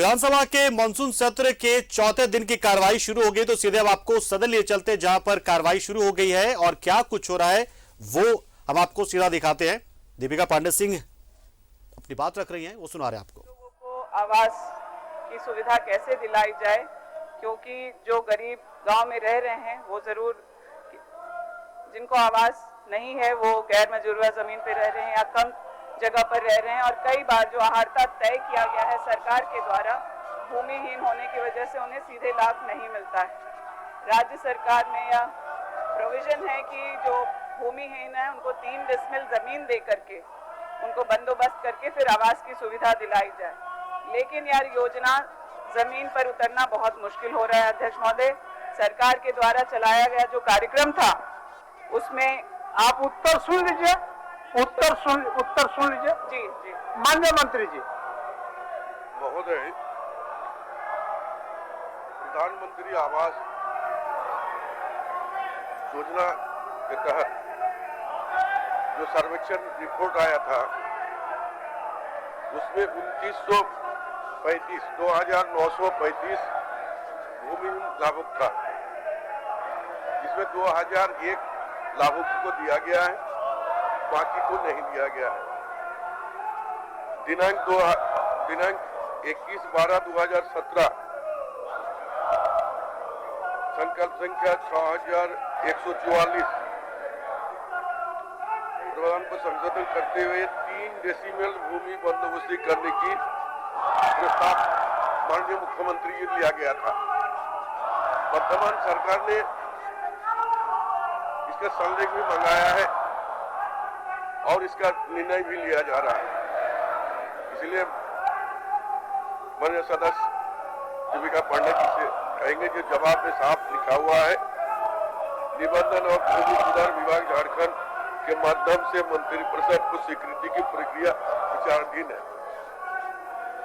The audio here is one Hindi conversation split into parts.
विधानसभा के मानसून सत्र के चौथे दिन की कार्रवाई शुरू हो गई, तो सीधे अब आपको सदन लिए चलते जहां पर कार्रवाई शुरू हो गई है और क्या कुछ हो रहा है वो हम आपको सीधा दिखाते हैं। दीपिका पांडे सिंह अपनी बात रख रही हैं, वो सुना रहे हैं आपको। लोगों को आवास की सुविधा कैसे दिलाई जाए, क्योंकि जो गरीब गांव में रह रहे हैं वो जरूर, जिनको आवास नहीं है वो गैर मजरूआ जमीन पे रह रहे हैं या कम जगह पर रह रहे हैं, और कई बार जो आहारता तय किया गया है सरकार के द्वारा, भूमिहीन होने की वजह से उन्हें सीधे लाभ नहीं मिलता है। राज्य सरकार में यह प्रोविजन है कि जो भूमिहीन है उनको 3 डिसमिल जमीन दे करके उनको बंदोबस्त करके फिर आवास की सुविधा दिलाई जाए, लेकिन यार योजना जमीन पर उतरना बहुत मुश्किल हो रहा है। अध्यक्ष महोदय, सरकार के द्वारा चलाया गया जो कार्यक्रम था उसमें आप उत्तर सुन लीजिए, उत्तर सुन लीजिए। जी जी माननीय मंत्री जी। महोदय, प्रधानमंत्री आवास योजना के तहत जो सर्वेक्षण रिपोर्ट आया था उसमें 2935 भूमिहीन लाभुक था, जिसमें 2001 लाभुक को दिया गया है, बाकी को नहीं दिया गया है। दिनांक 21/12/2017 संकल्प संख्या 6144 प्रधान को संशोधन करते हुए 3 डेसिमल भूमि बंदोबस्ती करने की प्रस्ताव माननीय मुख्यमंत्री जी लिया गया था। वर्तमान सरकार ने इसका संलेख भी मंगाया है और इसका निर्णय भी लिया जा रहा है। इसलिए माननीय सदस्य दीपिका पांडे जी से कहेंगे, जो जवाब में साफ लिखा हुआ है, निबंधन और भूमि सुधार विभाग झारखंड के माध्यम से मंत्रिपरिषद को स्वीकृति की प्रक्रिया विचाराधीन है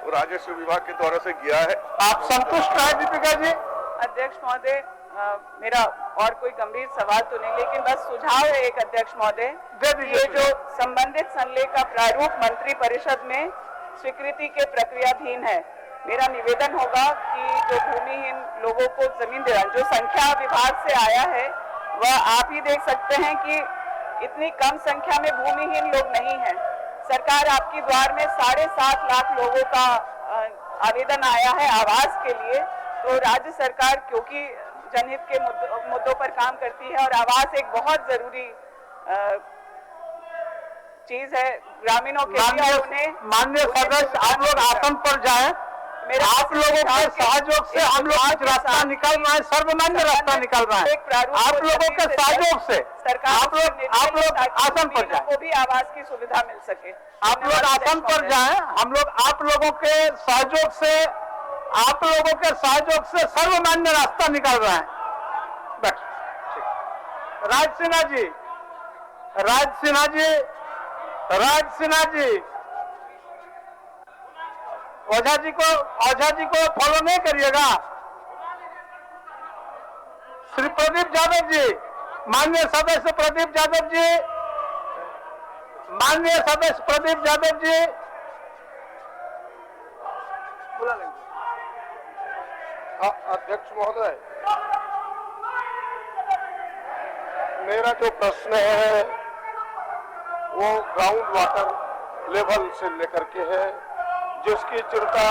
और राजस्व विभाग के द्वारा से गया है। आप संतुष्ट हैं दीपिका जी? अध्यक्ष महोदय, मेरा और कोई गंभीर सवाल तो नहीं, लेकिन बस सुझाव है एक अध्यक्ष महोदय, ये जो संबंधित संलेख का प्रारूप मंत्री परिषद में स्वीकृति के प्रक्रियाधीन है, मेरा निवेदन होगा कि जो भूमिहीन लोगों को जमीन देना, जो संख्या विभाग से आया है वह आप ही देख सकते हैं कि इतनी कम संख्या में भूमिहीन लोग नहीं हैं। सरकार आपकी द्वार में 7.5 लाख लोगों का आवेदन आया है आवास के लिए, तो राज्य सरकार क्योंकि जनहित के मुद्दों पर काम करती है और आवास एक बहुत जरूरी चीज है ग्रामीणों के लिए। उन्हें माननीय सदस्य, आप लोग आसन पर जाएं। आप लोगों के सहयोग से हम लोग आज रास्ता निकल रहे हैं, सर्वमान्य रास्ता निकल रहा है। आप लोगों के सहयोग से आप लोग आसन पर जाएं, को भी आवास की सुविधा मिल सके। आप लोग आसन पर जाएं। हम लोग आप लोगों के सहयोग से सर्वमान्य रास्ता निकल रहा है। राज सिन्हा जी, ओझा जी को फॉलो नहीं करिएगा। श्री प्रदीप यादव जी, माननीय सदस्य प्रदीप यादव जी, बुला लेंगे। अध्यक्ष महोदय, मेरा जो प्रश्न है वो ग्राउंड वाटर लेवल से लेकर के है, जिसकी चिंता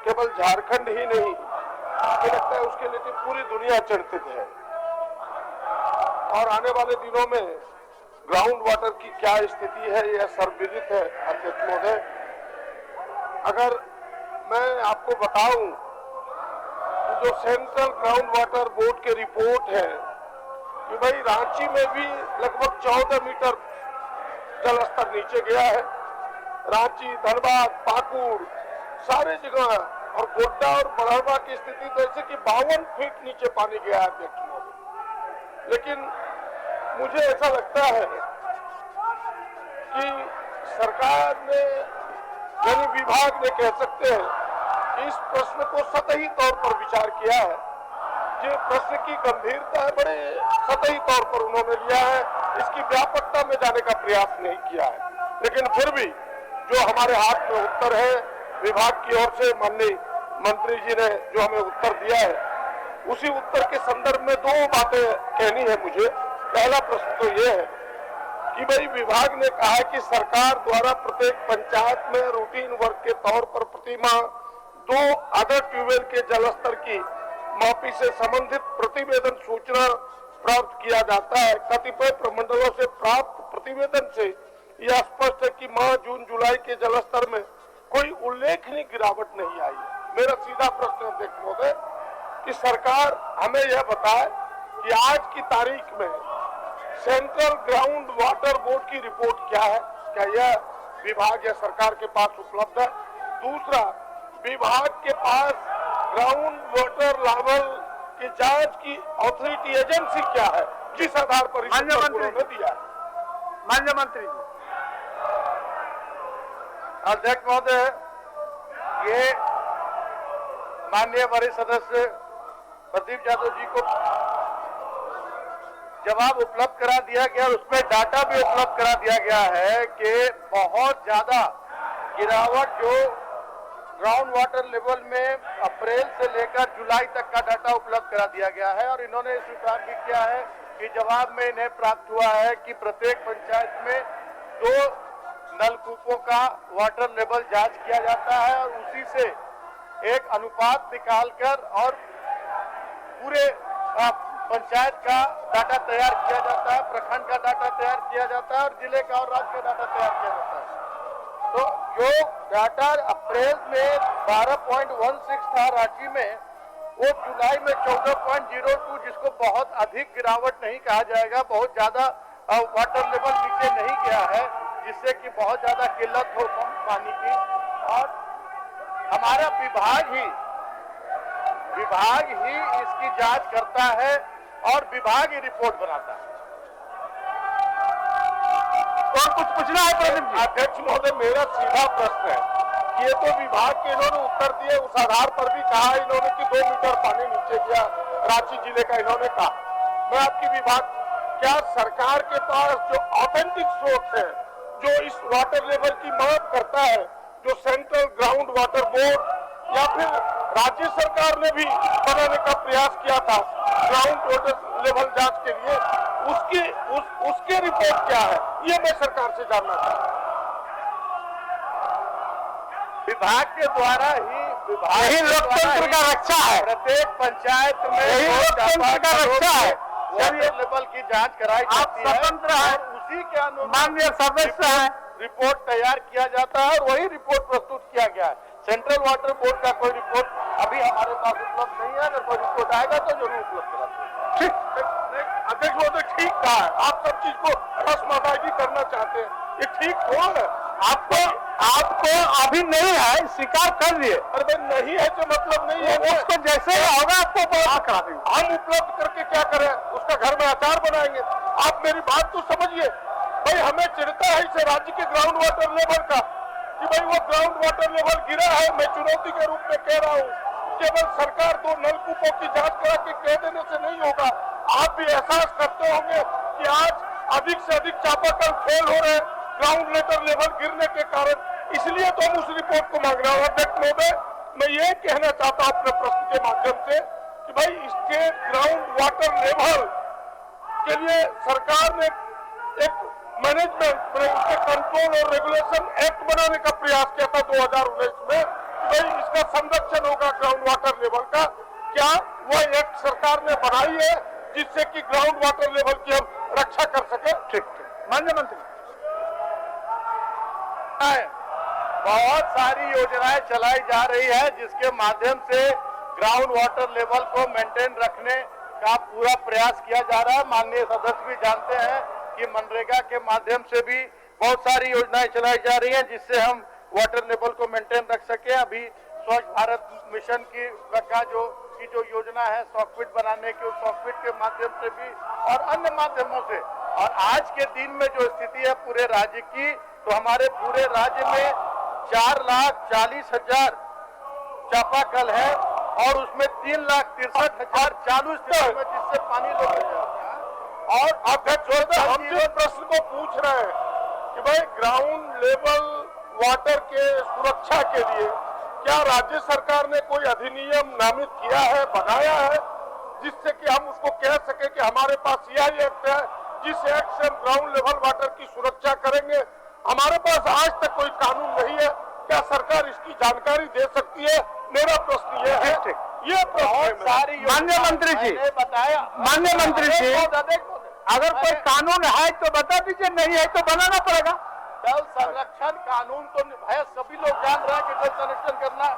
केवल झारखंड ही नहीं, मुझे लगता है उसके लिए पूरी दुनिया चिंतित है। और आने वाले दिनों में ग्राउंड वाटर की क्या स्थिति है यह सर्वविदित है। अध्यक्ष महोदय, अगर मैं आपको बताऊं जो सेंट्रल ग्राउंड वाटर बोर्ड के रिपोर्ट है कि भाई रांची में भी लगभग 14 मीटर जल स्तर नीचे गया है। रांची, धनबाद, पाकुड़ सारे जगह, और गोड्डा और बड़हरवा की स्थिति तो ऐसे कि 52 फीट नीचे पानी गया है अध्यक्ष महोदय। लेकिन मुझे ऐसा लगता है कि सरकार ने, यानी विभाग ने कह सकते हैं, इस प्रश्न को सतही तौर पर विचार किया है। ये प्रश्न की गंभीरता है, बड़े सतही तौर पर उन्होंने लिया है, इसकी व्यापकता में जाने का प्रयास नहीं किया है। लेकिन फिर भी जो हमारे हाथ में उत्तर है विभाग की ओर से माननीय मंत्री जी ने जो हमें उत्तर दिया है, उसी उत्तर के संदर्भ में दो बातें कहनी है मुझे। पहला प्रश्न तो ये है कि भाई विभाग ने कहा है कि सरकार द्वारा प्रत्येक पंचायत में रूटीन वर्क के तौर पर प्रतिमाह 2 अदर ट्यूबवेल के जलस्तर की मापी से संबंधित प्रतिवेदन सूचना प्राप्त किया जाता है। कतिपय प्रमंडलों से प्राप्त प्रतिवेदन से यह स्पष्ट है कि माह जून जुलाई के जलस्तर में कोई उल्लेखनीय गिरावट नहीं आई है। मेरा सीधा प्रश्न अध्यक्ष महोदय कि सरकार हमें यह बताए कि आज की तारीख में सेंट्रल ग्राउंड वाटर बोर्ड की रिपोर्ट क्या है, क्या यह विभाग या सरकार के पास उपलब्ध है? दूसरा, विभाग के पास ग्राउंड वाटर लेवल की जांच की अथॉरिटी एजेंसी क्या है, जिस आधार पर माननीय मंत्री उन्होंने दिया है? माननीय मंत्री जी। अध्यक्ष महोदय, ये माननीय वरिष्ठ सदस्य प्रदीप यादव जी को जवाब उपलब्ध करा दिया गया और उसमें डाटा भी उपलब्ध करा दिया गया है कि बहुत ज्यादा गिरावट जो ग्राउंड वाटर लेवल में अप्रैल से लेकर जुलाई तक का डाटा उपलब्ध करा दिया गया है। और इन्होंने स्वीकार भी किया है कि जवाब में इन्हें प्राप्त हुआ है कि प्रत्येक पंचायत में 2 नलकूपों का वाटर लेवल जांच किया जाता है और उसी से एक अनुपात निकालकर और पूरे पंचायत का डाटा तैयार किया जाता है, प्रखंड का डाटा तैयार किया जाता है और जिले का और राज्य का डाटा तैयार किया जाता है। तो जो डाटा अप्रैल में 12.16 था रांची में, वो जुलाई में 14.02, जिसको बहुत अधिक गिरावट नहीं कहा जाएगा, बहुत ज्यादा वाटर लेवल नीचे नहीं गया है, जिससे कि बहुत ज्यादा किल्लत हो पानी की। और हमारा विभाग ही इसकी जांच करता है और विभाग ही रिपोर्ट बनाता है। और कुछ पूछना है प्रदीप जी? अध्यक्ष महोदय, मेरा सीधा प्रश्न है कि ये तो विभाग के इन्होंने उत्तर दिए, उस आधार पर भी कहा इन्होंने कि 2 मीटर पानी नीचे गया रांची जिले का, इन्होंने कहा। मैं आपकी विभाग, क्या सरकार के पास जो ऑथेंटिक सोर्स है, जो इस वाटर लेवल की माप करता है, जो सेंट्रल ग्राउंड वाटर बोर्ड या फिर राज्य सरकार ने भी बनाने का प्रयास किया था ग्राउंड वाटर लेवल जांच के लिए, उसके रिपोर्ट क्या है, ये मैं सरकार से जानना चाहता हूँ। विभाग के द्वारा ही लोकतंत्र का रक्षा है। प्रत्येक पंचायत में यही लोकतंत्र का रक्षा है। वाटर लेवल की जांच कराई जाती है, स्वतंत्र है, उसी के अनुसार माननीय सदस्य है, रिपोर्ट तैयार किया जाता है और वही रिपोर्ट प्रस्तुत किया गया है। सेंट्रल वाटर बोर्ड का कोई रिपोर्ट अभी हमारे पास उपलब्ध नहीं है, अगर कोई रिपोर्ट आएगा तो जरूर उपलब्ध कराते हैं। ठीक, अध्यक्ष महोदय ठीक कहा है, आप सब चीज को रस्म करना चाहते हैं, ये ठीक थोड़ा है। आपको अभी नहीं है, स्वीकार कर लिए। अरे नहीं है तो मतलब नहीं है, उसको जैसे होगा आपको उपलब्ध करा देंगे। हम उपलब्ध करके क्या करें, उसका घर में अचार बनाएंगे? आप मेरी बात तो समझिए भाई, हमें चिंता है इस राज्य के ग्राउंड वाटर लेवल का कि भाई वो ग्राउंड वाटर लेवल गिरा है। मैं चुनौती के रूप में कह रहा हूँ, केवल सरकार 2 नलकूपों की जांच करा के कह देने से नहीं होगा। आप भी एहसास करते होंगे कि आज अधिक से अधिक चापाकल फेल हो रहे हैं ग्राउंड वाटर लेवल गिरने के कारण, इसलिए तो हम उस रिपोर्ट को मांग रहे हैं। अध्यक्ष महोदय, मैं ये कहना चाहता हूँ अपने प्रश्न के माध्यम से कि भाई स्टेट ग्राउंड वाटर लेवल के लिए सरकार ने एक मैनेजमेंट कंट्रोल और रेगुलेशन एक्ट बनाने का प्रयास किया था 2019 में, भाई इसका संरक्षण होगा ग्राउंड वाटर लेवल का। क्या वह एक्ट सरकार ने बनाई है जिससे कि ग्राउंड वाटर लेवल की हम रक्षा कर सके? ठीक, माननीय मंत्री। बहुत सारी योजनाएं चलाई जा रही है जिसके माध्यम से ग्राउंड वाटर लेवल को मेंटेन रखने का पूरा प्रयास किया जा रहा है। माननीय सदस्य भी जानते हैं कि मनरेगा के माध्यम से भी बहुत सारी योजनाएं चलाई जा रही हैं जिससे हम वाटर लेवल को मेंटेन रख सके। अभी स्वच्छ भारत मिशन की जो योजना है सॉकपिट बनाने की, उस सॉकपिट के माध्यम से भी और अन्य माध्यमों से, और आज के दिन में जो स्थिति है पूरे राज्य की, तो हमारे पूरे राज्य में 4,40,000 चापाकल है और उसमें 3,63,000 चालू स्थिति में जिससे पानी लोग जाता है। और अध्यक्ष हम जो प्रश्न को पूछ रहे हैं कि भाई ग्राउंड लेवल वाटर के सुरक्षा के लिए क्या राज्य सरकार ने कोई अधिनियम नामित किया है, बनाया है, जिससे कि हम उसको कह सके कि हमारे पास यह एक्ट है जिस एक्ट से हम ग्राउंड लेवल वाटर की सुरक्षा करेंगे? हमारे पास आज तक कोई कानून नहीं है। क्या सरकार इसकी जानकारी दे सकती है? मेरा प्रश्न ये है। ये प्रश्न माननीय मंत्री जी बताया, माननीय मंत्री जी अगर कोई कानून है तो बता दीजिए, नहीं है तो बनाना पड़ेगा। जल संरक्षण कानून तो है, सभी लोग जान रहे हैं कि जल संरक्षण करना,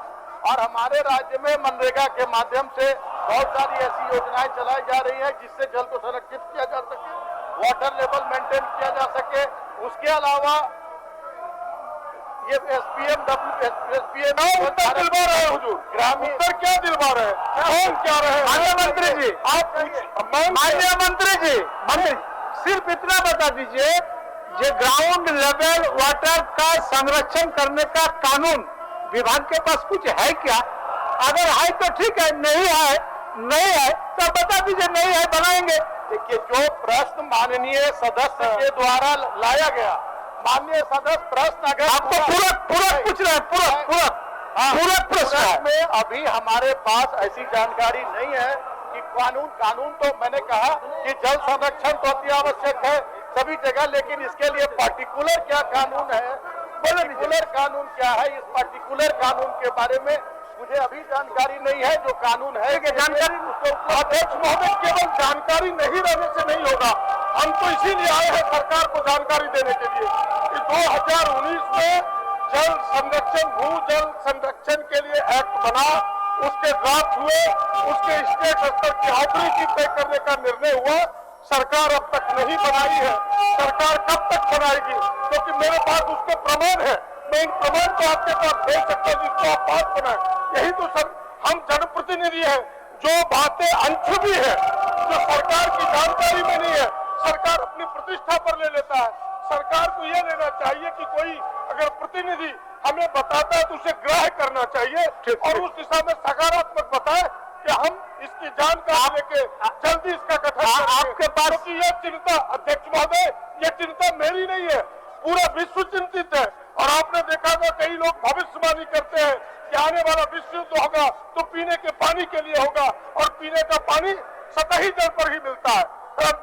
और हमारे राज्य में मनरेगा के माध्यम से बहुत सारी ऐसी योजनाएं चलाई जा रही है जिससे जल को संरक्षित किया जा सके, वाटर लेवल मेंटेन किया जा सके। उसके अलावा ये एसपीएम उत्तर दिलवा रहे हैं हुजूर, ग्रामीण उत्तर क्या दिलवा रहे हैं, कौन क्या रहे हैं? माननीय मंत्री जी आप माननीय मंत्री जी सिर्फ इतना बता दीजिए, ये ग्राउंड लेवल वाटर का संरक्षण करने का कानून विभाग के पास कुछ है क्या? अगर है तो ठीक है, नहीं है तो बता दीजिए, नहीं है बनाएंगे। देखिए, जो प्रश्न माननीय सदस्य के द्वारा लाया गया, माननीय सदस्य प्रश्न अगर आपको पूरक पूछ रहे हैं, पूरक प्रश्न में अभी हमारे पास ऐसी जानकारी नहीं है कि कानून तो मैंने कहा कि जल संरक्षण तो अति आवश्यक है सभी जगह, लेकिन इसके लिए पार्टिकुलर क्या कानून है, पर्टिकुलर कानून क्या है, इस पर्टिकुलर कानून के बारे में मुझे अभी जानकारी नहीं है। जो कानून है कि जानकारी अध्यक्ष महोदय, केवल जानकारी नहीं रहने से नहीं होगा। हम तो इसीलिए आए हैं सरकार को जानकारी देने के लिए कि 2019 में जल संरक्षण, भू जल संरक्षण के लिए एक्ट बना, उसके ड्राफ्ट हुए, उसके स्टेट स्तर की ऑथोरिटी तय करने का निर्णय हुआ। सरकार अब तक नहीं बनाई है। सरकार कब तक बनाएगी? क्योंकि मेरे पास उसके प्रमाण है, मैं इन प्रमाण को आपके पास भेज सकता हूँ जिसको आप बात बनाए। यही तो सर, हम जनप्रतिनिधि हैं। जो बातें अनछुपी है, जो सरकार की जानकारी में नहीं है, सरकार अपनी प्रतिष्ठा पर ले लेता है। सरकार को यह लेना चाहिए कि कोई अगर प्रतिनिधि हमें बताता है तो उसे ग्राह्य करना चाहिए और उस दिशा में सकारात्मक बताए कि हम इसकी जानकारी लेके जल्दी इसका गठन करेंगे। आपके पास, क्योंकि यह चिंता, अध्यक्ष महोदय, यह चिंता मेरी नहीं है, पूरा विश्व चिंतित है। और आपने देखा था कई लोग भविष्यवाणी करते हैं कि आने वाला विश्व युद्ध होगा तो पीने के पानी के लिए होगा, और पीने का पानी सतही जल पर ही मिलता है,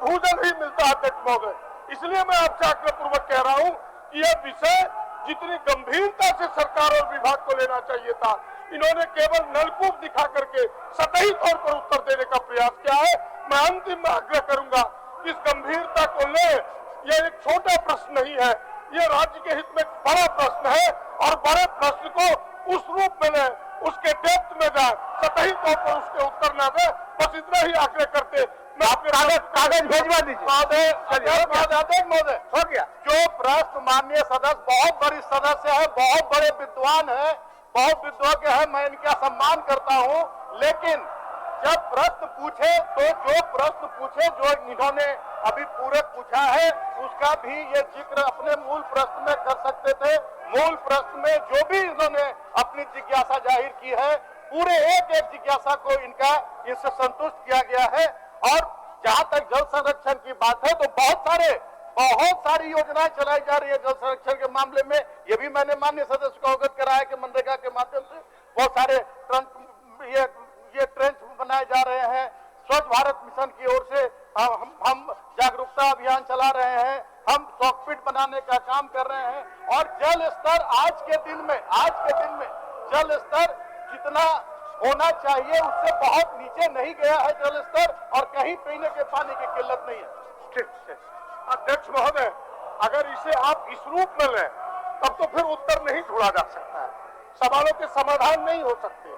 भूजल ही मिलता है अध्यक्ष महोदय। इसलिए मैं आपसे आग्रहपूर्वक कह रहा हूं कि यह विषय जितनी गंभीरता से सरकार और विभाग को लेना चाहिए था, इन्होंने केवल नलकूप दिखा करके सतही तौर पर उत्तर देने का प्रयास किया है। मैं अंतिम में आग्रह करूंगा कि इस गंभीरता को ले, यह एक छोटा प्रश्न नहीं है, ये राज्य के हित में बड़ा प्रश्न है, और बड़े प्रश्न को उस रूप में ले, उसके डेप्थ में जाए, सतही तौर पर उसके उत्तर न दे। बस इतना ही आग्रह करते मैं आपके कागज भेजवा दीजिए। महोदय, हो गया। जो प्रश्न माननीय सदस्य बहुत बड़ी सदस्य है, बहुत बड़े विद्वान है, बहुत विद्वान है, मैं इनका सम्मान करता हूं, लेकिन जब प्रश्न पूछे तो जो प्रश्न पूछे, जो इन्होंने अभी पूरक पूछा है, उसका भी ये जिक्र अपने मूल प्रश्न में कर सकते थे। मूल प्रश्न में जो भी इन्होंने अपनी जिज्ञासा जाहिर की है, पूरे एक जिज्ञासा को इससे संतुष्ट किया गया है। और जहां तक जल संरक्षण की बात है तो बहुत सारी योजनाएं चलाई जा रही है जल संरक्षण के मामले में। ये भी मैंने माननीय सदस्य को अवगत कराया कि मनरेगा के माध्यम से बहुत सारे ट्रेंच बनाए जा रहे हैं। स्वच्छ भारत मिशन की ओर से हम जागरूकता अभियान चला रहे हैं, हम सॉकपिट बनाने का काम कर रहे हैं, और जल स्तर आज के दिन में जल स्तर जितना होना चाहिए उससे बहुत नीचे नहीं गया है जल स्तर, और कहीं पीने के पानी की किल्लत नहीं है। ठीक। अध्यक्ष महोदय, अगर इसे आप इस रूप में लें तब तो फिर उत्तर नहीं ढूंढा जा सकता है, सवालों के समाधान नहीं हो सकते।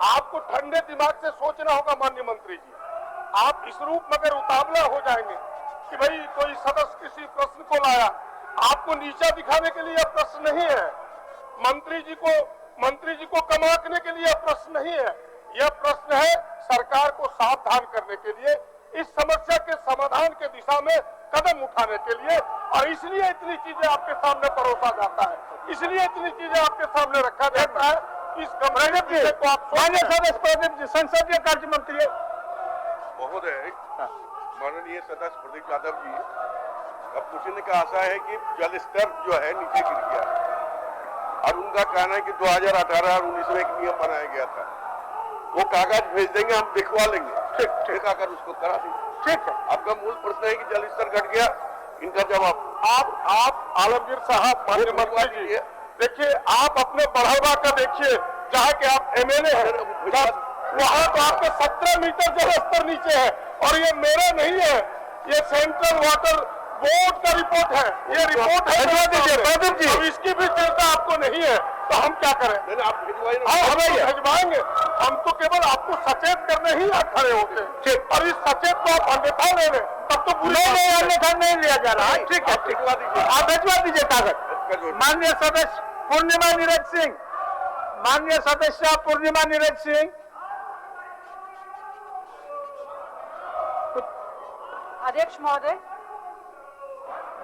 आपको ठंडे दिमाग से सोचना होगा माननीय मंत्री जी। आप इस रूप में अगर उतावला हो जाएंगे कि भाई कोई सदस्य किसी प्रश्न को लाया, आपको नीचा दिखाने के लिए यह प्रश्न नहीं है, मंत्री जी को कम आंकने के लिए प्रश्न नहीं है, यह प्रश्न है सरकार को सावधान करने के लिए, इस समस्या के समाधान के दिशा में कदम उठाने के लिए। और इसलिए इतनी चीजें आपके सामने परोसा जाता है, इसलिए इतनी चीजें आपके सामने रखा जाता है। इस गंभीर को आप संसदीय कार्य मंत्री महोदय, माननीय सदस्य प्रदीप यादव जी, अब पूछने का आशा है कि जल स्तर जो है नीचे गिर गया, और उनका कहना है कि 2018 और 19 में एक नियम बनाया गया था। वो कागज भेज देंगे, हम दिखवा लेंगे, ठीक आकर उसको करा देंगे। ठीक है। आपका मूल प्रश्न है कि जल स्तर घट गया, इनका जवाब आप आलमगीर साहब, माननीय मंत्री जी, देखिए आप अपने बढ़ावा का देखिए, जहाँ के आप एमएलए हैं, वहाँ तो आपके 17 मीटर जल स्तर नीचे है, और ये मेरा नहीं है, ये सेंट्रल वाटर बोर्ड का रिपोर्ट है, ये रिपोर्ट है। प्रदीप जी, अब इसकी भी चिंता आपको नहीं है, तो हम क्या करें? आप भिजवाएंगे, हम तो केवल आपको सचेत करने ही आप खड़े होते हैं, और इस सचेत को आप अन्यथा ले लें, तब तो नहीं, अन्यथा नहीं लिया जा रहा है। ठीक है, आप भिजवा दीजिए कागज। माननीय सदस्य पूर्णिमा नीरज सिंह, माननीय सदस्य पूर्णिमा नीरज सिंह। अध्यक्ष महोदय,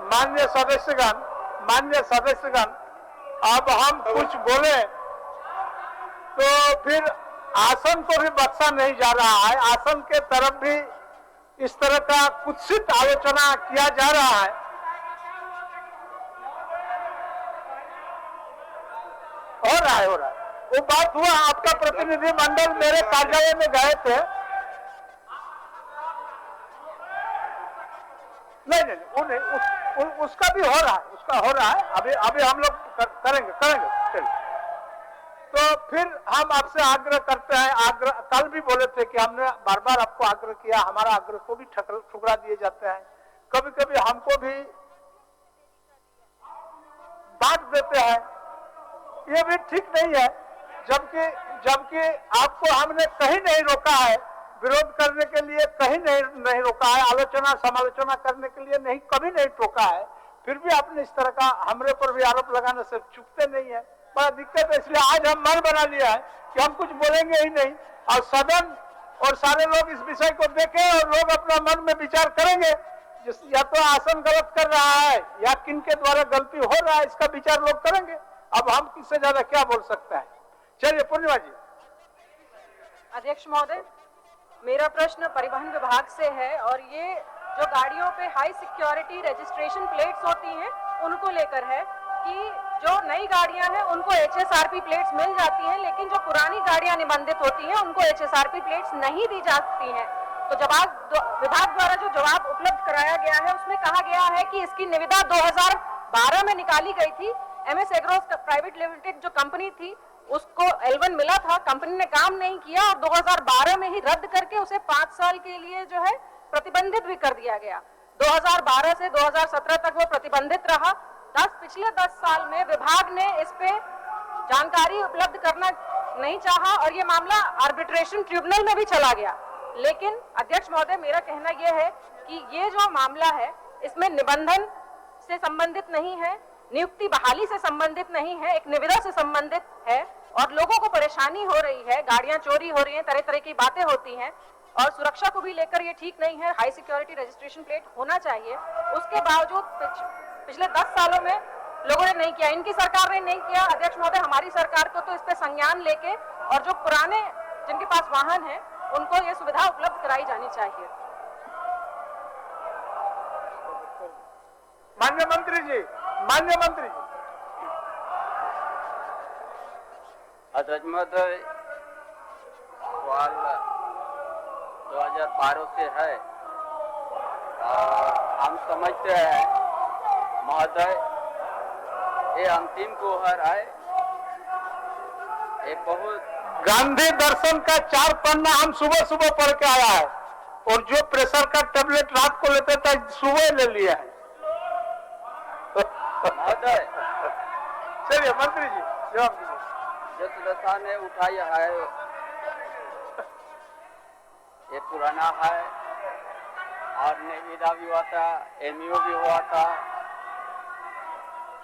माननीय सदस्यगण, अब हम कुछ बोले तो फिर आसन को भी बख्शा नहीं जा रहा है। आसन के तरफ भी इस तरह का कुत्सित आलोचना किया जा रहा है। हो रहा है। वो बात हुआ, आपका प्रतिनिधि मंडल मेरे कार्यालय में गए थे। नहीं, वो नहीं, उसका भी हो रहा है, अभी हम लोग करेंगे। चलिए, तो फिर हम आपसे आग्रह करते हैं, कल भी बोले थे कि हमने बार बार आपको आग्रह किया, हमारा आग्रह को भी ठुकरा दिए जाते हैं, कभी कभी हमको भी डांट देते हैं, ये भी ठीक नहीं है। जबकि आपको हमने कहीं नहीं रोका है, विरोध करने के लिए कहीं नहीं रोका है, आलोचना समालोचना करने के लिए कभी नहीं टोका है, फिर भी आपने इस तरह का हमरे पर भी आरोप लगाने से चूकते नहीं है। बड़ा दिक्कत है। इसलिए आज हम मन बना लिया है कि हम कुछ बोलेंगे ही नहीं, और सदन और सारे लोग इस विषय को देखें और लोग अपना मन में विचार करेंगे, या तो आसन गलत कर रहा है या किन के द्वारा गलती हो रहा है, इसका विचार लोग करेंगे। अब हम किससे ज्यादा क्या बोल सकते हैं। चलिए पूर्णिमा जी। अध्यक्ष महोदय, मेरा प्रश्न परिवहन विभाग से है, और ये जो गाड़ियों पे हाई सिक्योरिटी रजिस्ट्रेशन प्लेट्स होती हैं उनको लेकर है कि जो नई गाड़ियां हैं उनको HSRP प्लेट्स मिल जाती हैं, लेकिन जो पुरानी गाड़ियां निबंधित होती हैं उनको HSRP प्लेट्स नहीं दी जाती हैं। तो विभाग द्वारा जो जवाब उपलब्ध कराया गया है उसमें कहा गया है कि इसकी निविदा 2012 में निकाली गई थी। MS एग्रोस प्राइवेट लिमिटेड जो कंपनी थी उसको L1 मिला था, कंपनी ने काम नहीं किया और 2012 में ही रद्द करके उसे 5 साल के लिए जो है प्रतिबंधित भी कर दिया गया। 2012 से 2017 तक वो प्रतिबंधित रहा। पिछले 10 साल में विभाग ने इस पे जानकारी उपलब्ध करना नहीं चाहा और ये मामला आर्बिट्रेशन ट्रिब्यूनल में भी चला गया। लेकिन अध्यक्ष महोदय, मेरा कहना यह है कि ये जो मामला है इसमें निबंधन से संबंधित नहीं है, नियुक्ति बहाली से संबंधित नहीं है, एक निविदा से संबंधित है, और लोगों को परेशानी हो रही है, गाड़ियां चोरी हो रही हैं, तरह तरह की बातें होती हैं, और सुरक्षा को भी लेकर ये ठीक नहीं है। हाई सिक्योरिटी रजिस्ट्रेशन प्लेट होना चाहिए। उसके बावजूद पिछले 10 सालों में लोगों ने नहीं किया, इनकी सरकार ने नहीं किया। अध्यक्ष महोदय, हमारी सरकार को तो इस पे संज्ञान लेके और जो पुराने जिनके पास वाहन है उनको ये सुविधा उपलब्ध कराई जानी चाहिए। माननीय मंत्री जी। अध्यक्ष महोदय, सवाल 2012 से है और हम समझते हैं महोदय ये अंतिम कोहर है। ये बहुत गांधी दर्शन का 4 पन्ना हम सुबह पढ़ के आया है, और जो प्रेशर का टेबलेट रात को लेते थे सुबह ले लिया है महोदय। चलिए मंत्री जी जवाब दीजिए। जो सदस्य ने उठाया है ये पुराना है और निविदा भी हुआ था, MU भी हुआ था,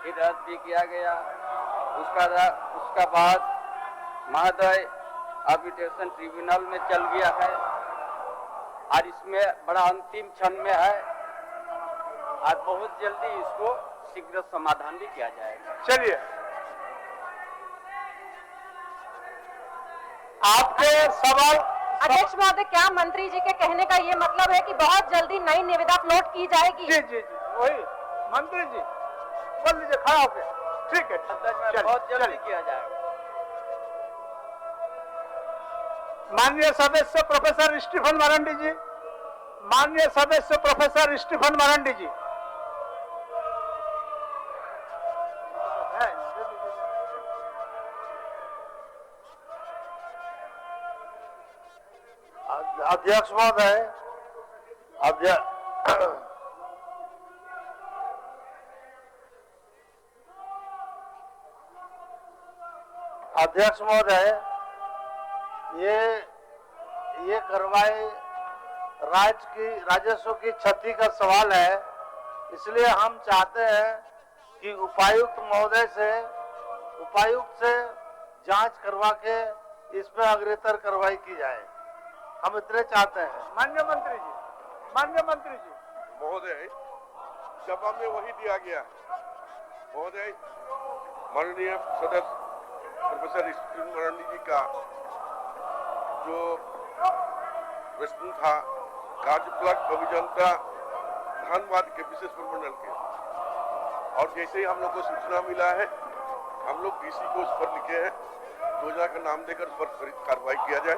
फिर रद्द भी किया गया। उसका बाद महोदय आर्बिट्रेशन ट्रिब्यूनल में चल गया है और इसमें बड़ा अंतिम क्षण में है और बहुत जल्दी इसको शीघ्र समाधान भी किया जाएगा। चलिए, आपके सवाल। अध्यक्ष महोदय, क्या मंत्री जी के कहने का ये मतलब है कि बहुत जल्दी नई निविदा फ्लोट की जाएगी? जी वही। मंत्री जी बोल लीजिए, खड़ा होके। ठीक है, चलिए, बहुत जल्दी चलिए। किया जाएगा। माननीय सदस्य प्रोफेसर स्टीफन मरांडी जी, माननीय सदस्य प्रोफेसर स्टीफन मरांडी जी। अध्यक्ष महोदय, अध्यक्ष महोदय, ये कार्रवाई राजस्व की क्षति का सवाल है, इसलिए हम चाहते हैं कि उपायुक्त से जांच करवा के इसमें अग्रेतर कार्रवाई की जाए। हम इतने चाहते हैं। माननीय मंत्री जी, महोदय, जवाब में वही दिया गया। महोदय, माननीय सदस्य प्रोफेसर स्टीफन मरांडी जी का जो प्रश्न था कार्यपालक अभियंता धनबाद के विशेष प्रमंडल के, और जैसे ही हम लोग को सूचना मिला है, हम लोग डीसी को उस पर लिखे हैं, योजना का नाम देकर उस पर त्वरित कार्रवाई किया जाए,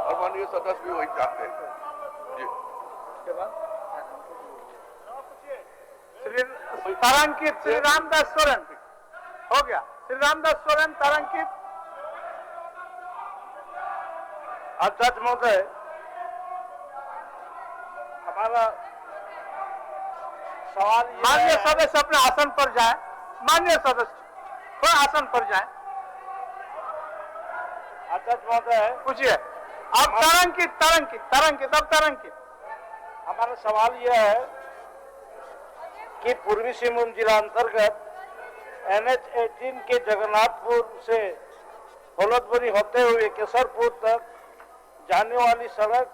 और माननीय सदस्य भी वही चाहते हैं जी। श्री तारांकित श्री रामदास सोरेन हो गया। श्री रामदास सोरेन तारांकित। अध्यक्ष महोदय, हमारा सवाल ये माननीय है, सदस्य अपने आसन पर जाए। माननीय सदस्य थोड़ा आसन पर जाए। अध्यक्ष महोदय, पूछिए। अब तारांकित। हमारा सवाल यह है कि पूर्वी सिंहभूम जिला अंतर्गत NH-18 के जगन्नाथपुर से दौलतपुरी होते हुए केसरपुर तक जाने वाली सड़क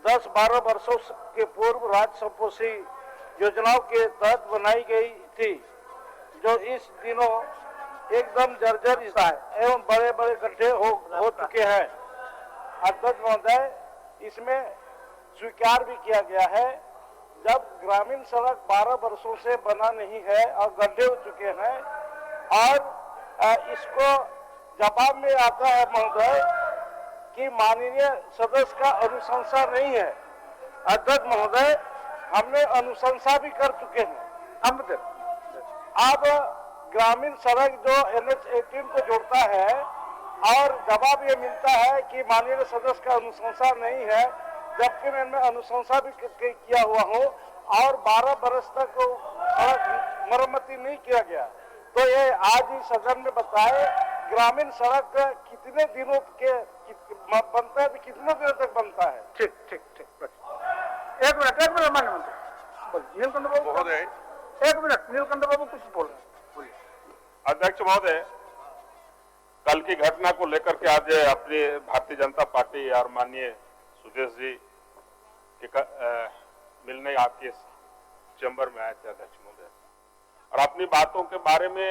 10-12 वर्षों के पूर्व राज्य संपोषी योजनाओं के तहत बनाई गई थी, जो इस दिनों एकदम जर्जर एवं बड़े बड़े गड्ढे हो चुके हैं। अध्यक्ष महोदय, इसमें स्वीकार भी किया गया है, जब ग्रामीण सड़क 12 वर्षों से बना नहीं है और गड्ढे हो चुके हैं, और इसको जवाब में आता है महोदय कि माननीय सदस्य का अनुशंसा नहीं है। अध्यक्ष महोदय, हमने अनुशंसा भी कर चुके हैं। अब ग्रामीण सड़क जो NH-18 को जोड़ता है, और जवाब ये मिलता है कि माननीय सदस्य का अनुशंसा नहीं है, जबकि मैंने अनुशंसा भी किया हुआ हूँ, और 12 बरस तक सड़क मरम्मती नहीं किया गया। तो ये आज ही सदन में बताए, ग्रामीण सड़क कितने दिनों के बनता है, कितने दिनों तक बनता है? ठीक। एक मिनट मान्य मंत्री नीलकंठ बाबू। महोदय, एक मिनट, नीलकंठ बाबू कुछ बोल रहे हैं। अध्यक्ष महोदय, कल की घटना को लेकर के आज अपनी भारतीय जनता पार्टी और माननीय सुदेश जी के मिलने आपके चैम्बर में आए थे अध्यक्ष महोदय, और अपनी बातों के बारे में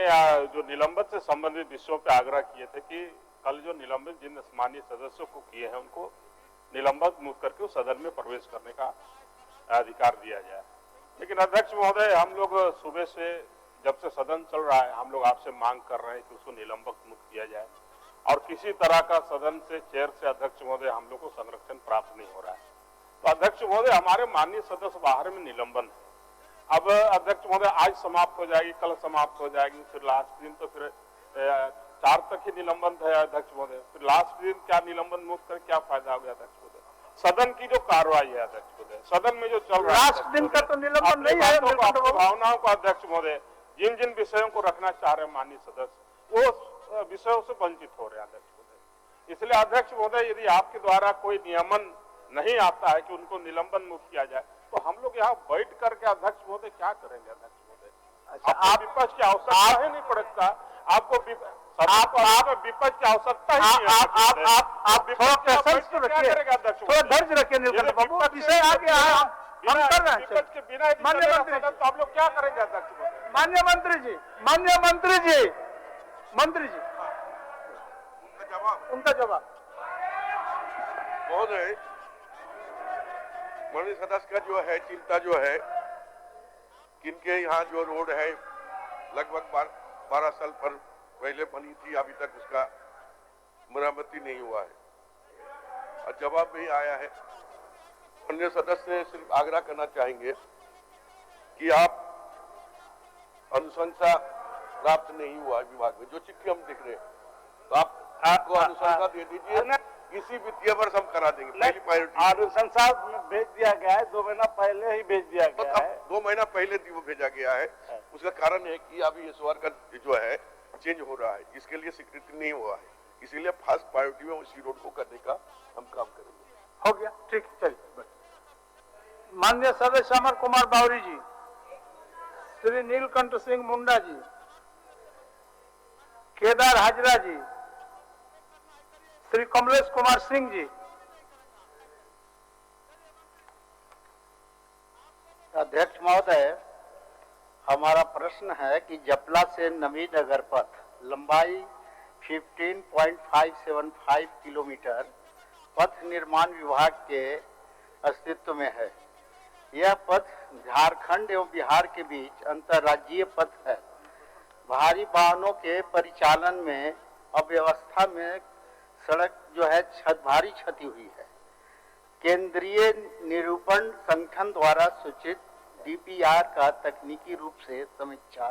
जो निलंबन से संबंधित विषयों पे आग्रह किए थे कि कल जो निलंबित जिन माननीय सदस्यों को किए हैं, उनको निलंबित मुक्त करके उस सदन में प्रवेश करने का अधिकार दिया जाए। लेकिन अध्यक्ष महोदय, हम लोग सुबह से जब से सदन चल रहा है, हम लोग आपसे मांग कर रहे हैं कि उसको निलंबित मुक्त किया जाए, और किसी तरह का सदन से चेयर से अध्यक्ष महोदय हम लोग को संरक्षण प्राप्त नहीं हो रहा है। तो अध्यक्ष महोदय, हमारे माननीय सदस्य बाहर में निलंबन है। अब अध्यक्ष महोदय, आज समाप्त हो जाएगी, कल समाप्त हो जाएगी, फिर लास्ट दिन तो फिर 4 तक ही निलंबन है अध्यक्ष महोदय। फिर लास्ट दिन क्या निलंबन मुक्त कर क्या फायदा हो गया अध्यक्ष महोदय? सदन की जो कार्रवाई है अध्यक्ष महोदय, सदन में जो चल रहा है लास्ट दिन का तो निलंबन नहीं है। भावनाओं को अध्यक्ष महोदय, जिन जिन विषयों को रखना चाह रहे हैं माननीय सदस्य, वो विषयों से वंचित हो रहे हैं अध्यक्ष महोदय। इसलिए अध्यक्ष महोदय, यदि आपके द्वारा कोई नियमन नहीं आता है कि उनको निलंबन मुक्त किया जाए, तो हम लोग यहाँ बैठ करके अध्यक्ष महोदय क्या करेंगे अध्यक्ष महोदय? आप विपक्ष की आवश्यकता ही नहीं पड़ता, आपको विपक्ष की आवश्यकता ही नहीं है। आप थोड़ा पेशेंस तो रखिए, थोड़ा धैर्य रखिए नीलकंठ बाबू। विषय आ गया है, हम कर रहे हैं। विपक्ष के बिना माननीय मंत्री जी, तो आप लोग क्या करेंगे अध्यक्ष महोदय? माननीय मंत्री जी, उनका जवाब। महोदय, माननीय सदस्य का जो है चिंता जो है, किनके यहाँ जो रोड है लगभग 12 साल पर पहले बनी थी, अभी तक उसका मरम्मती नहीं हुआ है और जवाब नहीं आया है। अन्य सदस्य सिर्फ आग्रह करना चाहेंगे कि आप अनुशंसा प्राप्त नहीं हुआ विभाग में, जो चिट्ठी हम देख रहे हैं, तो आपको अनुशंसा दे दीजिए, इसी वित्तीय वर्ष हम करा देंगे। पहली प्रायोरिटी अनुशंसा भेज दिया गया है, 2 महीना पहले ही भेज दिया गया है। 2 महीना पहले भेजा गया है। उसका कारण है कि अभी इस बार का जो है चेंज हो रहा है, इसके लिए स्वीकृति नहीं हुआ है, इसीलिए फर्स्ट प्रायोरिटी में उसी रोड को करने का हम काम करेंगे। हो गया, ठीक, चलिए। माननीय सदस्य अमर कुमार बावरी जी, श्री नीलकंठ सिंह मुंडा जी, केदार हाजरा जी, श्री कमलेश कुमार सिंह जी। अध्यक्ष महोदय, हमारा प्रश्न है कि जपला से नवीनगर पथ लंबाई 15.575 किलोमीटर पथ निर्माण विभाग के अस्तित्व में है। यह पथ झारखंड एवं बिहार के बीच अंतर्राज्यीय पथ है। भारी वाहनों के परिचालन में अव्यवस्था में सड़क जो है भारी क्षति हुई है। केंद्रीय निरूपण संगठन द्वारा सूचित डीपीआर का तकनीकी रूप से समीक्षा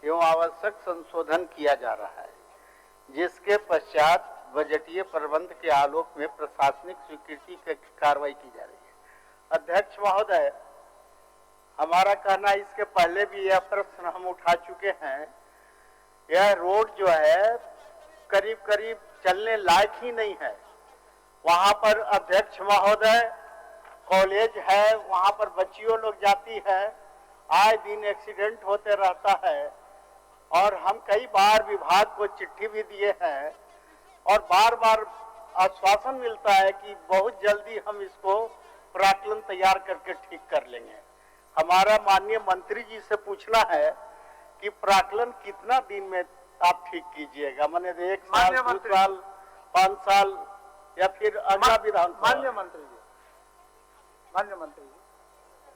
एवं आवश्यक संशोधन किया जा रहा है, जिसके पश्चात बजटीय प्रबंध के आलोक में प्रशासनिक स्वीकृति की कार्रवाई की जा रही है। अध्यक्ष महोदय, हमारा कहना है, इसके पहले भी यह प्रश्न हम उठा चुके हैं। यह रोड जो है करीब करीब चलने लायक ही नहीं है। वहां पर अध्यक्ष महोदय कॉलेज है, वहां पर बच्चियों लोग जाती है, आए दिन एक्सीडेंट होते रहता है और हम कई बार विभाग को चिट्ठी भी दिए हैं और बार बार आश्वासन मिलता है कि बहुत जल्दी हम इसको प्राक्कलन तैयार करके ठीक कर लेंगे। हमारा माननीय मंत्री जी से पूछना है कि प्राक्कलन कितना दिन में आप ठीक कीजिएगा, माने 1 साल, 2 साल, 5 साल या फिर अगला विधान। माननीय मंत्री जी,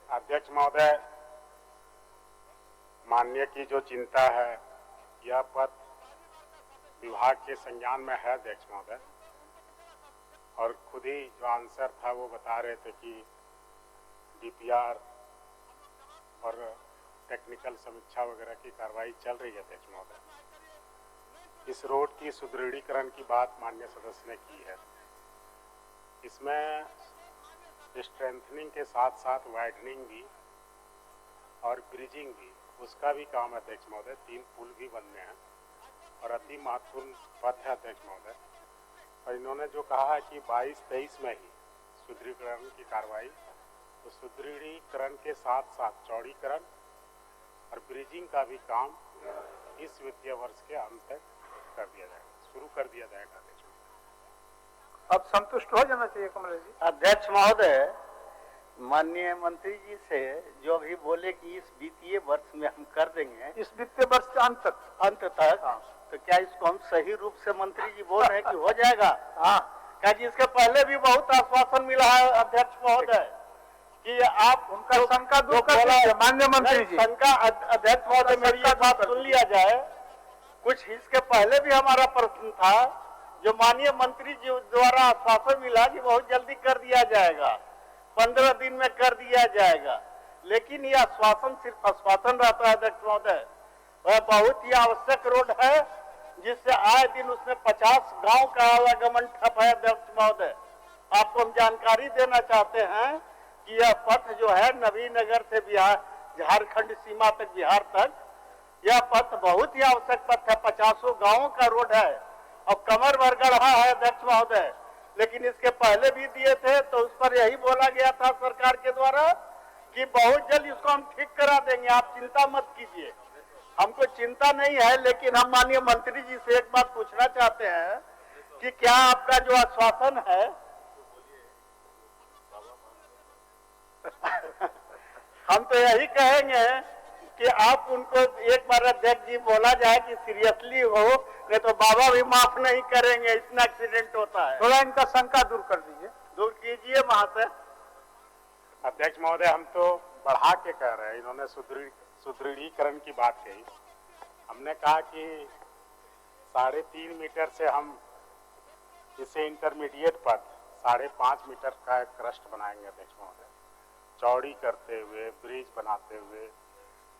अध्यक्ष महोदय, माननीय की जो चिंता है, यह पथ विभाग के संज्ञान में है अध्यक्ष महोदय, और खुद ही जो आंसर था वो बता रहे थे कि डीपीआर और टेक्निकल समीक्षा वगैरह की कार्रवाई चल रही है अध्यक्ष महोदय। इस रोड की सुदृढ़ीकरण की बात माननीय सदस्य ने की है। इसमें स्ट्रेंथनिंग के साथ साथ वाइडनिंग भी और ब्रिजिंग भी, उसका भी काम है अध्यक्ष महोदय। 3 पुल भी बनने हैं और अति महत्वपूर्ण पथ है अध्यक्ष महोदय। और इन्होंने जो कहा है कि 22-23 में ही सुदृढ़ीकरण की कार्रवाई, तो सुदृढ़ीकरण के साथ साथ चौड़ीकरण और ब्रिजिंग का भी काम इस वित्तीय वर्ष के अंत तक कर दिया जाएगा, शुरू कर दिया जाएगा अध्यक्ष महोदय। अब संतुष्ट हो जाना चाहिए कमलेश जी। अध्यक्ष महोदय, माननीय मंत्री जी से जो भी बोले कि इस वित्तीय वर्ष में हम कर देंगे, इस वित्तीय वर्ष के अंत तक, तो क्या इसको हम सही रूप से मंत्री जी बोल रहे हैं कि हो जाएगा? हाँ, क्या जी, इसके पहले भी बहुत आश्वासन मिला है अध्यक्ष महोदय कि आप उनका शंका दूर कर दीजिए माननीय मंत्री जी। शंका अध्यक्ष महोदय मेरी ये बात सुन लिया जाए। कुछ इसके पहले भी हमारा प्रश्न था, जो माननीय मंत्री जी द्वारा आश्वासन मिला कि बहुत जल्दी कर दिया जाएगा, 15 दिन में कर दिया जाएगा, लेकिन ये आश्वासन सिर्फ आश्वासन रहता है अध्यक्ष महोदय। वह बहुत ही आवश्यक रोड है, जिससे आए दिन उसमें 50 गांव का आवागमन ठप है अध्यक्ष महोदय। आपको हम जानकारी देना चाहते हैं कि यह पथ जो है नवीनगर से बिहार, झारखंड सीमा तक, बिहार तक, यह पथ बहुत ही आवश्यक पथ है। 50 गांवों का रोड है और कमर भर गढ़ा है अध्यक्ष महोदय। लेकिन इसके पहले भी दिए थे तो उस पर यही बोला गया था सरकार के द्वारा कि बहुत जल्द इसको हम ठीक करा देंगे, आप चिंता मत कीजिए। हमको चिंता नहीं है, लेकिन हम माननीय मंत्री जी से एक बात पूछना चाहते हैं कि क्या आपका जो आश्वासन है हम तो यही कहेंगे कि आप उनको एक बार अध्यक्ष जी बोला जाए कि सीरियसली हो, नहीं तो बाबा भी माफ नहीं करेंगे, इतना एक्सीडेंट होता है। थोड़ा इनका शंका दूर कर दीजिए, दूर कीजिए वहां से। अध्यक्ष महोदय, हम तो बढ़ा के कह रहे हैं, इन्होंने सुदृढ़ीकरण की बात कही। हमने कहा कि 3.5 मीटर से हम इसे इंटरमीडिएट पथ 5.5 मीटर का एक रस्ट बनाएंगे अध्यक्ष महोदय, चौड़ी करते हुए, ब्रिज बनाते हुए,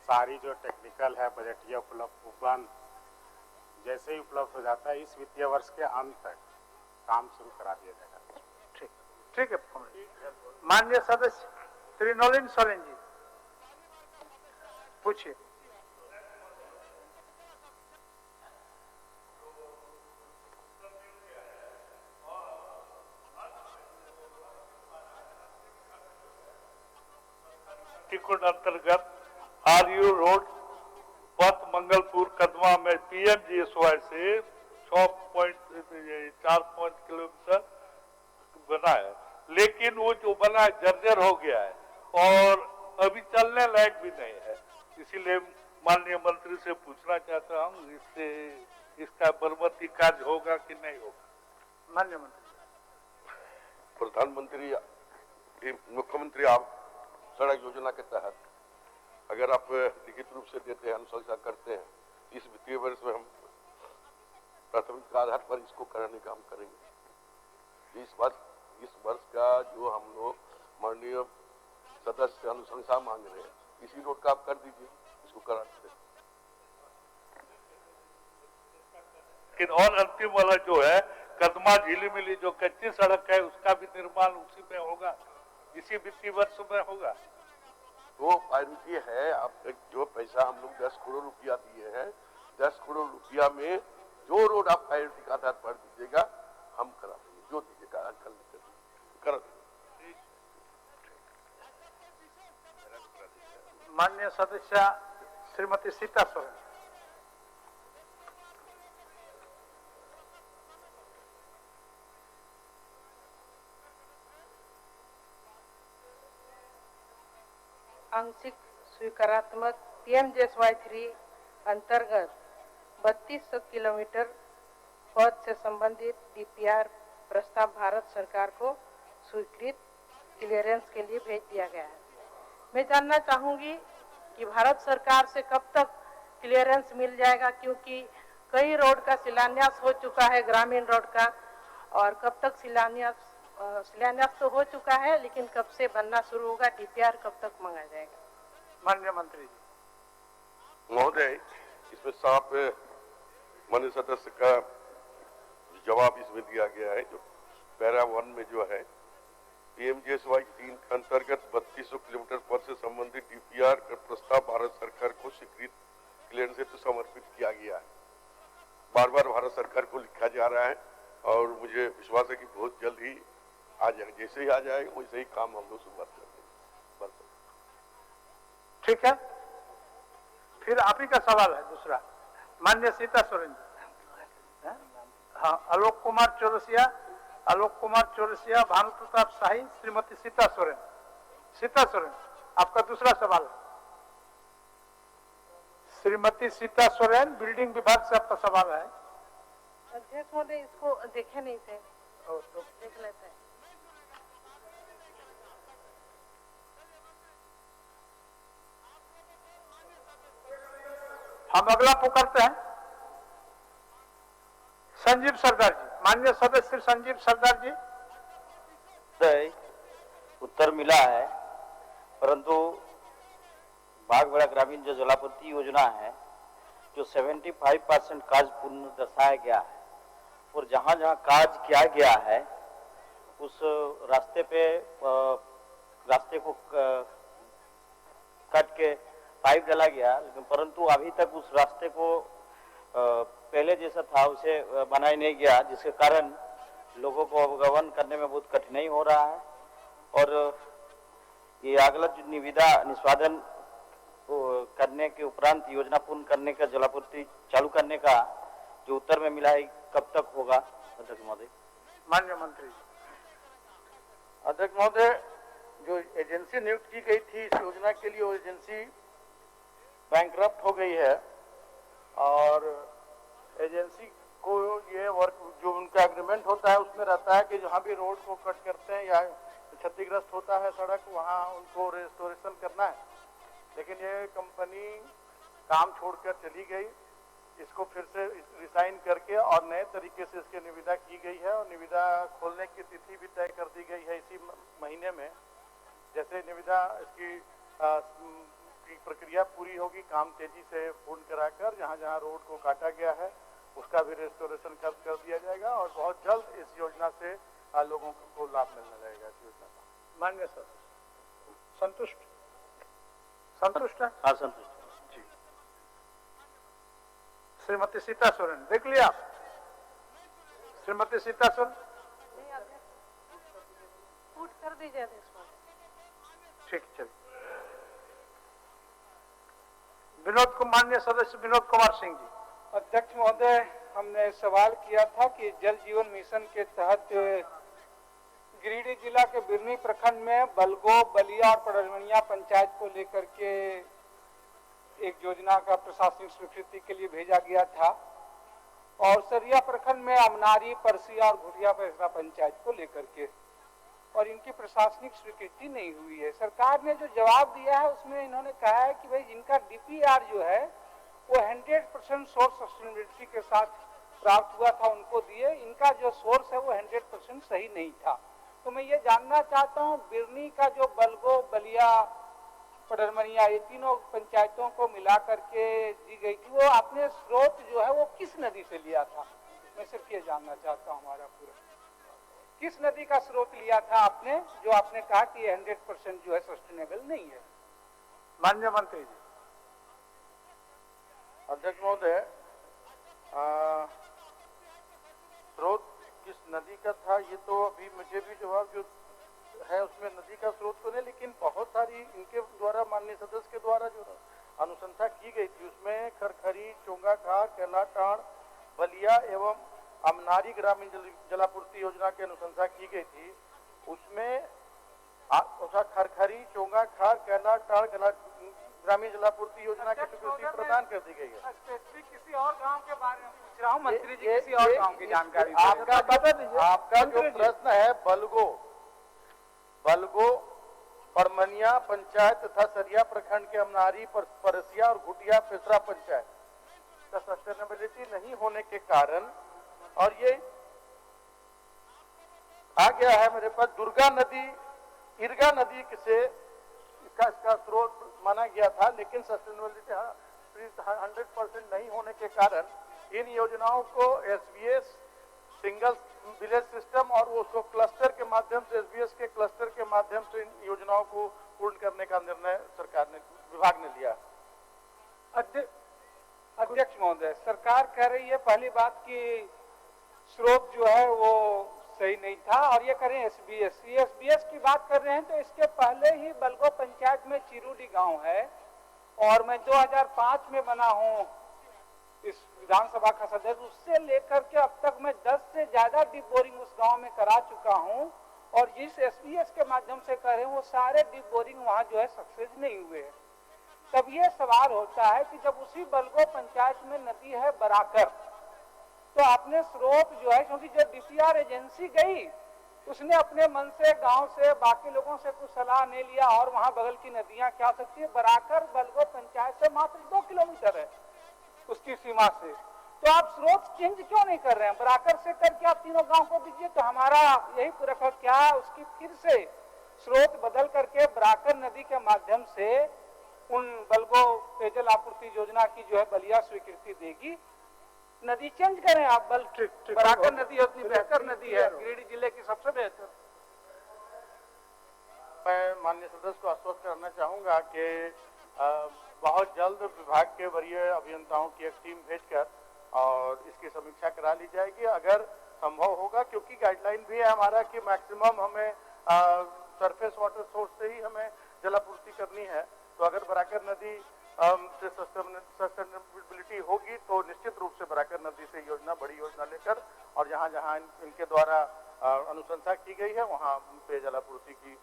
सारी जो टेक्निकल है बजटीय उपलब्ध जैसे ही उपलब्ध हो जाता है इस वित्तीय वर्ष के अंत तक काम शुरू करा दिया जाएगा। ठीक ठीक है। माननीय सदस्य श्री नलिन सोरेन जी पूछिए। टिकुट अंतर्गत आरयू रोड पथ मंगलपुर कदमा में पीएमजीएसवाई से 4 किलोमीटर बना है, लेकिन वो जो बना है जर्जर हो गया है और अभी चलने लायक भी नहीं है। इसीलिए माननीय मंत्री से पूछना चाहता हूँ इससे इसका मरम्मती कार्य होगा कि नहीं होगा। माननीय मंत्री। प्रधानमंत्री मुख्यमंत्री आप सड़क योजना के तहत अगर आप लिखित रूप से देते हैं, अनुशंसा करते हैं, इस वित्तीय वर्ष में हम प्राथमिक आधार पर इसको कराने का हम करेंगे। इस वर्ष का जो हम लोग माननीय सदस्य अनुशंसा मांग रहे हैं, इसी रोड का आप कर दीजिए, इसको करा देते हैं। लेकिन और अंतिम वाला जो है कदमा झीली मिली जो कच्ची सड़क है उसका भी निर्माण उसी में होगा, इसी वित्तीय वर्ष में होगा। वो प्रायोरिटी है। आप जो पैसा हम लोग 10 करोड़ रुपया दिए हैं, 10 करोड़ रुपया में जो रोड आप प्रायोरिटी के आधार पर दीजिएगा हम करा देंगे, जो दीजिएगा कल करा देंगे। माननीय सदस्य श्रीमती सीता सोरेन। आंशिक स्वीकारात्मक पीएमजीएसवाई 3 अंतर्गत 3200 किलोमीटर पथ से संबंधित डीपीआर प्रस्ताव भारत सरकार को स्वीकृत क्लियरेंस के लिए भेज दिया गया है। मैं जानना चाहूंगी कि भारत सरकार से कब तक क्लियरेंस मिल जाएगा, क्योंकि कई रोड का शिलान्यास हो चुका है, ग्रामीण रोड का, और कब तक शिलान्यास तो हो चुका है, लेकिन कब से बनना शुरू होगा, डीपीआर कब तक मंगाया जाएगा। माननीय मंत्री जी। महोदय, इसमें साफ माननीय सदस्य का जवाब इसमें दिया गया है। जो पैरा 1 में जो है पीएमजीएसवाई 3 के अंतर्गत 3200 किलोमीटर पथ से संबंधित डीपीआर का प्रस्ताव भारत सरकार को स्वीकृत क्लियरेंस से तो समर्पित किया गया है। बार बार भारत सरकार को लिखा जा रहा है और मुझे विश्वास है कि बहुत जल्द ही आ जाएगा। जैसे ही आ जाएगा वैसे ही काम हम लोग शुरुआत कर देंगे। ठीक है, फिर आप ही का सवाल है दूसरा। माननीय सीता सोरेन जी। हाँ, आलोक कुमार चौरसिया, भानु प्रताप शाही, श्रीमती सीता सोरेन, आपका दूसरा सवाल है। श्रीमती सीता सोरेन, बिल्डिंग विभाग से आपका सवाल है। अध्यक्ष महोदय, इसको देखे नहीं थे, तो देख लेते हैं। हम अगला पुकारते हैं संजीव सरदार जी। माननीय सदस्य संजीव सरदार जी। उत्तर मिला है, परंतु बागवाड़ा ग्रामीण जो जलापूर्ति योजना है जो 75% काज पूर्ण दर्शाया गया है, और जहां जहां काज किया गया है उस रास्ते को काट के पाइप डाला गया, लेकिन परंतु अभी तक उस रास्ते को पहले जैसा था उसे बनाया नहीं गया, जिसके कारण लोगों को अवगमन करने में बहुत कठिनाई हो रहा है। और ये अगला जो निविदा निष्पादन करने के उपरांत योजना पूर्ण करने का जलापूर्ति चालू करने का जो उत्तर में मिला है, कब तक होगा अध्यक्ष महोदय? माननीय मंत्री। अध्यक्ष महोदय, जो एजेंसी नियुक्त की गई थी इस योजना के लिए, वो एजेंसी बैंकरप्ट हो गई है और एजेंसी को ये वर्क जो उनका एग्रीमेंट होता है उसमें रहता है कि जहाँ भी रोड को कट करते हैं या क्षतिग्रस्त होता है सड़क, वहाँ उनको रेस्टोरेशन करना है। लेकिन ये कंपनी काम छोड़कर चली गई इसको फिर से रिसाइन करके और नए तरीके से इसकी निविदा की गई है और निविदा खोलने की तिथि भी तय कर दी गई है इसी महीने में। जैसे निविदा इसकी की प्रक्रिया पूरी होगी, काम तेजी से पूर्ण कराकर जहां जहां रोड को काटा गया है उसका भी रेस्टोरेशन कर दिया जाएगा और बहुत जल्द इस योजना से लोगों को लाभ मिलने लगेगा इस योजना का। माननीय सर, संतुष्ट है? हाँ, संतुष्ट जी। श्रीमती सीता सोरेन, देख लिया श्रीमती सीता सोरेन? पुट कर दीजिए अध्यक्ष। ठीक, चलिए। विनोद कुमार, माननीय सदस्य विनोद कुमार सिंह जी। अध्यक्ष महोदय, हमने सवाल किया था कि जल जीवन मिशन के तहत गिरिडीह जिला के बिरनी प्रखंड में बलगो, बलिया और पड़रमनिया पंचायत को लेकर के एक योजना का प्रशासनिक स्वीकृति के लिए भेजा गया था और सरिया प्रखंड में अमनारी, परसिया और घुटिया पैसरा पंचायत को लेकर के, और इनकी प्रशासनिक स्वीकृति नहीं हुई है। सरकार ने जो जवाब दिया है उसमें इन्होंने कहा है कि भाई जिनका डीपीआर जो है वो 100% सोर्स सस्टेनेबिलिटी के साथ प्राप्त हुआ था उनको दिए, इनका जो सोर्स है वो 100% सही नहीं था। तो मैं ये जानना चाहता हूँ, बिरनी का जो बलगो, बलिया, पड़रमनिया, ये तीनों पंचायतों को मिला करके दी गई थी, वो आपने स्रोत जो है वो किस नदी से लिया था? मैं सिर्फ ये जानना चाहता हूँ, हमारा पूरा किस नदी का स्रोत लिया था आपने, जो आपने कहा कि 100% जो है सस्टेनेबल नहीं है? माननीय मंत्री जी। अध्यक्ष महोदय, स्रोत किस नदी का था ये तो अभी मुझे भी जवाब जो है उसमें नदी का स्रोत तो नहीं, लेकिन बहुत सारी इनके द्वारा माननीय सदस्य के द्वारा जो अनुशंसा की गई थी उसमें खरखरी, चोंगाखार, कैलाटाड़, बलिया एवं अमनारी ग्रामीण जलापूर्ति योजना की अनुशंसा की गई थी। उसमें खरखरी, चोंगाखार, कैलाटाड़ ग्रामीण जलापूर्ति योजना की स्वीकृति प्रदान कर दी गई है। स्पेसिफिक किसी और गांव के बारे में पूछ रहा हूँ मंत्री जी, किसी और गांव की जानकारी आपका बता दीजिए। आपका जो प्रश्न है बलगो, पड़रमनिया पंचायत तथा सरिया प्रखंड के अमनारी, परसिया और घुटिया पेसरा पंचायत का सस्टेनेबिलिटी नहीं होने के कारण, और ये आ गया है मेरे पास दुर्गा नदी, इरगा नदी से इसका स्रोत माना गया था, लेकिन सस्टेनेबिलिटी 100% नहीं होने के कारण इन योजनाओं को एसबीएस सिंगल विलेज सिस्टम और उसको क्लस्टर के माध्यम से, एसबीएस के क्लस्टर के माध्यम से इन योजनाओं को पूर्ण करने का निर्णय सरकार ने, विभाग ने लिया। अध्यक्ष महोदय, सरकार कह रही है पहली बात कि स्रोत जो है वो सही नहीं था और ये करें एसबीएस, ये एसबीएस की बात कर रहे हैं तो इसके पहले ही बलगो पंचायत में चिरूडी गांव है और मैं 2005 में बना हूँ इस विधानसभा का सदस्य, उससे लेकर के अब तक मैं 10 से ज्यादा डीप बोरिंग उस गांव में करा चुका हूँ और जिस एसबीएस के माध्यम से कर रहे हैं वो सारे डीप बोरिंग वहाँ जो है सक्सेस नहीं हुए हैं। तब ये सवाल होता है कि जब उसी बलगो पंचायत में नदी है बराकर, तो आपने स्रोत जो है, क्योंकि जब डीपीआर एजेंसी गई उसने अपने मन से, गांव से, बाकी लोगों से कुछ सलाह नहीं लिया और वहां बगल की नदियां क्या सकती है, बराकर बलगो पंचायत से मात्र 2 किलोमीटर है उसकी सीमा से, तो आप स्रोत चेंज क्यों नहीं कर रहे हैं? बराकर से करके आप तीनों गांव को दीजिए। तो हमारा यही पूरा क्या उसकी फिर से स्रोत बदल करके बराकर नदी के माध्यम से उन बलगो पेयजल आपूर्ति योजना की जो है बलिया स्वीकृति देगी, नदी चेंज करें आप। बराकर नदी उतनी बेहतर नदी है, गिरिडीह जिले की सबसे बेहतर। मैं माननीय सदस्य को आश्वस्त करना चाहूंगा कि बहुत जल्द विभाग के वरीय अभियंताओं की एक टीम भेजकर और इसकी समीक्षा करा ली जाएगी अगर संभव होगा, क्योंकि गाइडलाइन भी है हमारा कि मैक्सिमम हमें सरफेस वाटर सोर्स से ही हमें जलापूर्ति करनी है। तो अगर बराकर नदी से सस्टेनेबिलिटी होगी तो निश्चित रूप से बराकर नदी से योजना, बड़ी योजना लेकर और जहाँ जहाँ इनके द्वारा अनुशंसा की गई है वहाँ पेयजल आपूर्ति की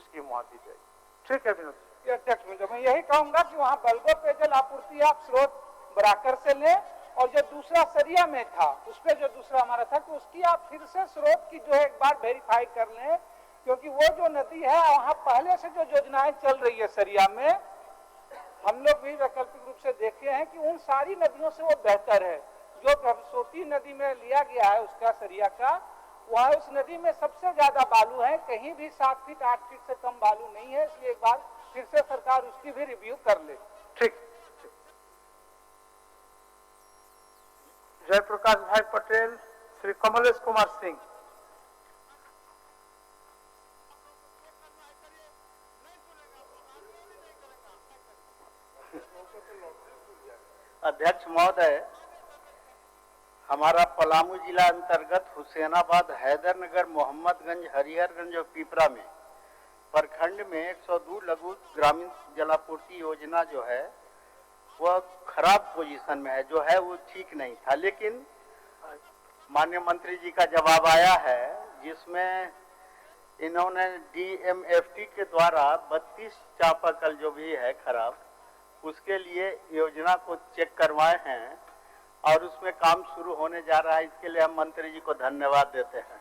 स्कीम वहाँ दी जाएगी। ठीक है विनोद। अध्यक्ष, मैं यही कहूंगा कि वहाँ बलगो पेयजल आपूर्ति आप स्रोत बराकर से लें और जो दूसरा सरिया में था उस पर जो दूसरा हमारा था कि उसकी आप फिर से स्रोत की जो है एक बार वेरीफाई कर लें, क्योंकि वो जो नदी है वहाँ पहले से जो योजनाएं चल रही है सरिया में, हम लोग भी वैकल्पिक रूप से देखे हैं कि उन सारी नदियों से वो बेहतर है। जो सरस्वती नदी में लिया गया है उसका सरिया का, वह उस नदी में सबसे ज्यादा बालू है, कहीं भी 7 फीट 8 फीट से कम बालू नहीं है। इसलिए एक बार फिर से सरकार उसकी भी रिव्यू कर ले। ठीक। जयप्रकाश भाई पटेल, श्री कमलेश कुमार सिंह। अध्यक्ष महोदय, हमारा पलामू जिला अंतर्गत हुसैनाबाद, हैदरनगर, मोहम्मदगंज, हरिहरगंज और पीपरा में प्रखंड में 102 लघु ग्रामीण जलापूर्ति योजना जो है वह खराब पोजीशन में है, जो है वो ठीक नहीं था। लेकिन माननीय मंत्री जी का जवाब आया है जिसमें इन्होंने DMFT के द्वारा 32 चापाकल जो भी है खराब, उसके लिए योजना को चेक करवाए हैं और उसमें काम शुरू होने जा रहा है। इसके लिए हम मंत्री जी को धन्यवाद देते हैं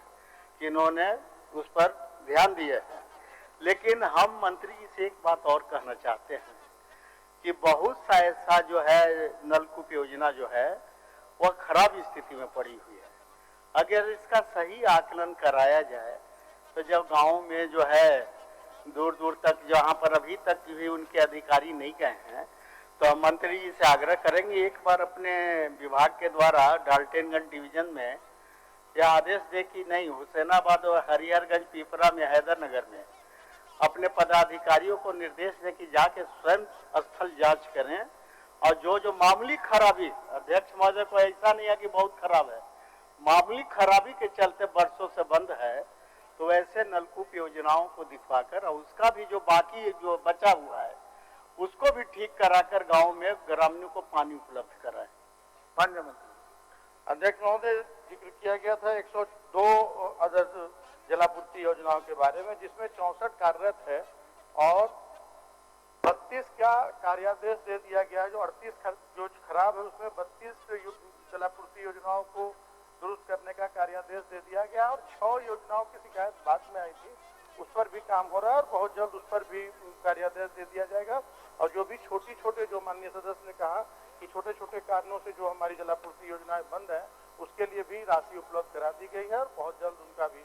कि इन्होंने उस पर ध्यान दिए हैं। लेकिन हम मंत्री जी से एक बात और कहना चाहते हैं कि बहुत सा ऐसा जो है नलकूप योजना जो है वह खराब स्थिति में पड़ी हुई है। अगर इसका सही आकलन कराया जाए तो जब गाँव में जो है दूर दूर तक, जहाँ पर अभी तक भी उनके अधिकारी नहीं गए हैं, तो हम मंत्री जी से आग्रह करेंगे एक बार अपने विभाग के द्वारा डाल्टनगंज डिवीजन में यह आदेश दे कि नहीं, हुसैनाबाद और हरिहरगंज, पीपरा में, हैदरनगर में अपने पदाधिकारियों को निर्देश दे कि जाके स्वयं स्थल जांच करें और जो मामूली खराबी, अध्यक्ष महोदय को ऐसा नहीं है कि बहुत खराब है, मामूली खराबी के चलते वर्षों से बंद है, तो ऐसे नलकूप योजनाओं को दिखवाकर और उसका भी जो बाकी जो बचा हुआ है उसको भी ठीक कराकर गांव में ग्रामीणों को पानी उपलब्ध कराए। माननीय मंत्री। अध्यक्ष महोदय, जिक्र किया गया था 102 अदर जलापूर्ति योजनाओं के बारे में, जिसमें 64 कार्यरत है और 32 का कार्यादेश दे दिया गया है। जो 38 जो खराब है उसमें 32 जलापूर्ति योजनाओं को दुरुस्त करने का कार्यादेश दे दिया गया और 6 योजनाओं की शिकायत बाद में आई थी, उस पर भी काम हो रहा है और बहुत जल्द उस पर भी कार्यादेश दे दिया जाएगा। और जो भी छोटे जो माननीय सदस्य ने कहा कि छोटे कारणों से जो हमारी जलापूर्ति योजनाएं बंद है, उसके लिए भी राशि उपलब्ध करा दी गई है और बहुत जल्द उनका भी।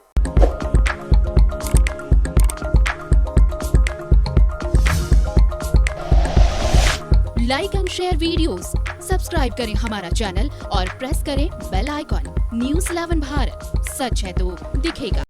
Like and share videos, subscribe करें हमारा चैनल और प्रेस करें बेल आइकॉन। News 11 भारत, सच है तो दिखेगा।